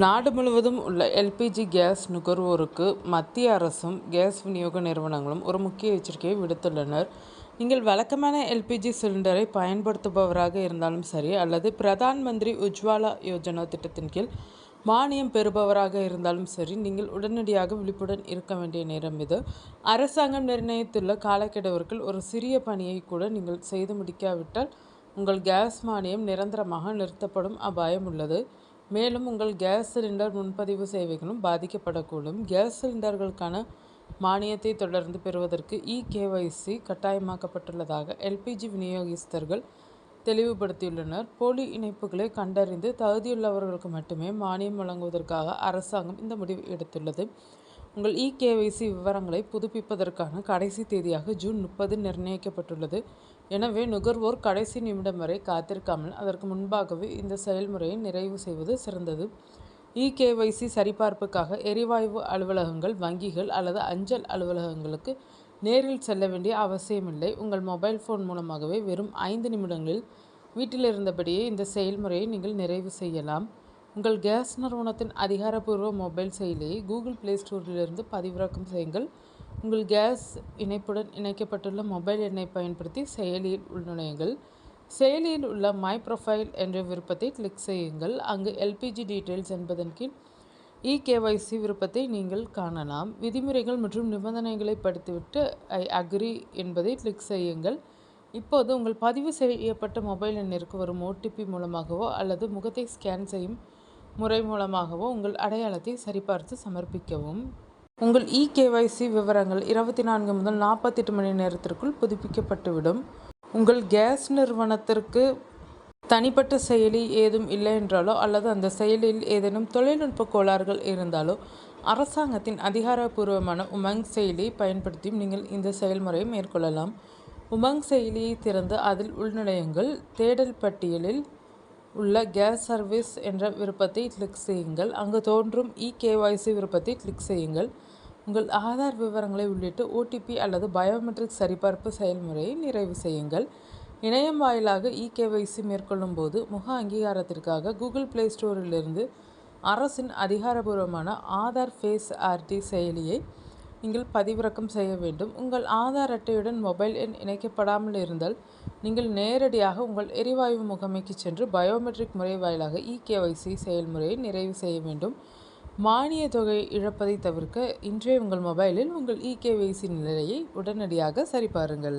நாடு முழுவதும் உள்ள எல்பிஜி கேஸ் நுகர்வோருக்கு மத்திய அரசும் கேஸ் விநியோக நிறுவனங்களும் ஒரு முக்கிய எச்சரிக்கையை விடுத்துள்ளனர். நீங்கள் வழக்கமான எல்பிஜி சிலிண்டரை பயன்படுத்துபவராக இருந்தாலும் சரி, அல்லது பிரதான் மந்திரி உஜ்வாலா யோஜனா திட்டத்தின் கீழ் மானியம் பெறுபவராக இருந்தாலும் சரி, நீங்கள் உடனடியாக விழிப்புடன் இருக்க வேண்டிய நேரம் இது. அரசாங்கம் நிர்ணயித்துள்ள காலக்கெடுவிற்குள் ஒரு சிறிய பணியை கூட நீங்கள் செய்து முடிக்காவிட்டால் உங்கள் கேஸ் மானியம் நிரந்தரமாக நிறுத்தப்படும் அபாயம் உள்ளது. மேலும் உங்கள் கேஸ் சிலிண்டர் முன்பதிவு சேவைகளும் பாதிக்கப்படக்கூடும். கேஸ் சிலிண்டர்களுக்கான மானியத்தை தொடர்ந்து பெறுவதற்கு இகேஒய்சி கட்டாயமாக்கப்பட்டுள்ளதாக எல்பிஜி விநியோகஸ்தர்கள் தெளிவுபடுத்தியுள்ளனர். போலி இணைப்புகளை கண்டறிந்து தகுதியுள்ளவர்களுக்கு மட்டுமே மானியம் வழங்குவதற்காக அரசாங்கம் இந்த முடிவு எடுத்துள்ளது. உங்கள் இகேஒய்சி விவரங்களை புதுப்பிப்பதற்கான கடைசி தேதியாக ஜூன் 30 நிர்ணயிக்கப்பட்டுள்ளது. எனவே நுகர்வோர் கடைசி நிமிடம் வரை காத்திருக்காமல் அதற்கு முன்பாகவே இந்த செயல்முறையை நிறைவு செய்வது சிறந்தது. இகேஒய்சி சரிபார்ப்புக்காக எரிவாயு அலுவலகங்கள், வங்கிகள் அல்லது அஞ்சல் அலுவலகங்களுக்கு நேரில் செல்ல வேண்டிய அவசியமில்லை. உங்கள் மொபைல் போன் மூலமாகவே வெறும் 5 நிமிடங்களில் வீட்டில் இருந்தபடியே இந்த செயல்முறையை நீங்கள் நிறைவு செய்யலாம். உங்கள் கேஸ் நிறுவனத்தின் அதிகாரப்பூர்வ மொபைல் செயலியை கூகுள் பிளே ஸ்டோரிலிருந்து பதிவிறக்கம் செய்யுங்கள். உங்கள் கேஸ் இணைப்புடன் இணைக்கப்பட்டுள்ள மொபைல் எண்ணை பயன்படுத்தி செயலியில் உள்நுழையுங்கள். செயலியில் உள்ள மை ப்ரொஃபைல் என்ற விருப்பத்தை கிளிக் செய்யுங்கள். அங்கு எல்பிஜி டீட்டெயில்ஸ் என்பதன் கீழ் இகேஒய்சி விருப்பத்தை நீங்கள் காணலாம். விதிமுறைகள் மற்றும் நிபந்தனைகளை படித்துவிட்டு ஐ அக்ரி என்பதை கிளிக் செய்யுங்கள். இப்போது உங்கள் பதிவு செய்யப்பட்ட மொபைல் எண்ணிற்கு வரும் ஓடிபி மூலமாகவோ அல்லது முகத்தை ஸ்கேன் செய்யும் முறை மூலமாகவோ உங்கள் அடையாளத்தை சரிபார்த்து சமர்ப்பிக்கவும். உங்கள் இகேஒய்சி விவரங்கள் 24 முதல் 48 மணி நேரத்திற்குள் புதுப்பிக்கப்பட்டுவிடும். உங்கள் கேஸ் நிறுவனத்திற்கு தனிப்பட்ட செயலி ஏதும் இல்லை என்றாலோ அல்லது அந்த செயலியில் ஏதேனும் தொழில்நுட்ப கோளாறுகள் இருந்தாலோ அரசாங்கத்தின் அதிகாரப்பூர்வமான உமங் செயலியை பயன்படுத்தியும் நீங்கள் இந்த செயல்முறையை மேற்கொள்ளலாம். உமங் செயலியை திறந்து அதில் உள்நுழையுங்கள். தேடல் பட்டியலில் உள்ள கேஸ் சர்வீஸ் என்ற விருப்பத்தை கிளிக் செய்யுங்கள். அங்கு தோன்றும் இகேஒய்சி விருப்பத்தை கிளிக் செய்யுங்கள். உங்கள் ஆதார் விவரங்களை உள்ளிட்டு ஓடிபி அல்லது பயோமெட்ரிக் சரிபார்ப்பு செயல்முறையை நிறைவு செய்யுங்கள். இணையம் வாயிலாக இகேஒய்சி மேற்கொள்ளும் போது முக அங்கீகாரத்திற்காக கூகுள் பிளே ஸ்டோரிலிருந்து அரசின் அதிகாரப்பூர்வமான ஆதார் ஃபேஸ் ஆர்டி செயலியை நீங்கள் பதிவிறக்கம் செய்ய வேண்டும். உங்கள் ஆதார் அட்டையுடன் மொபைல் எண் இணைக்கப்படாமல் இருந்தால் நீங்கள் நேரடியாக உங்கள் எரிவாயு முகமைக்கு சென்று பயோமெட்ரிக் முறை வாயிலாக இகேஒய்சி செயல்முறையை நிறைவு செய்ய வேண்டும். மானிய தொகை இழப்பதை தவிர்க்க இன்றே உங்கள் மொபைலில் உங்கள் இகேஒய்சி நிலையை உடனடியாக சரிபாருங்கள்.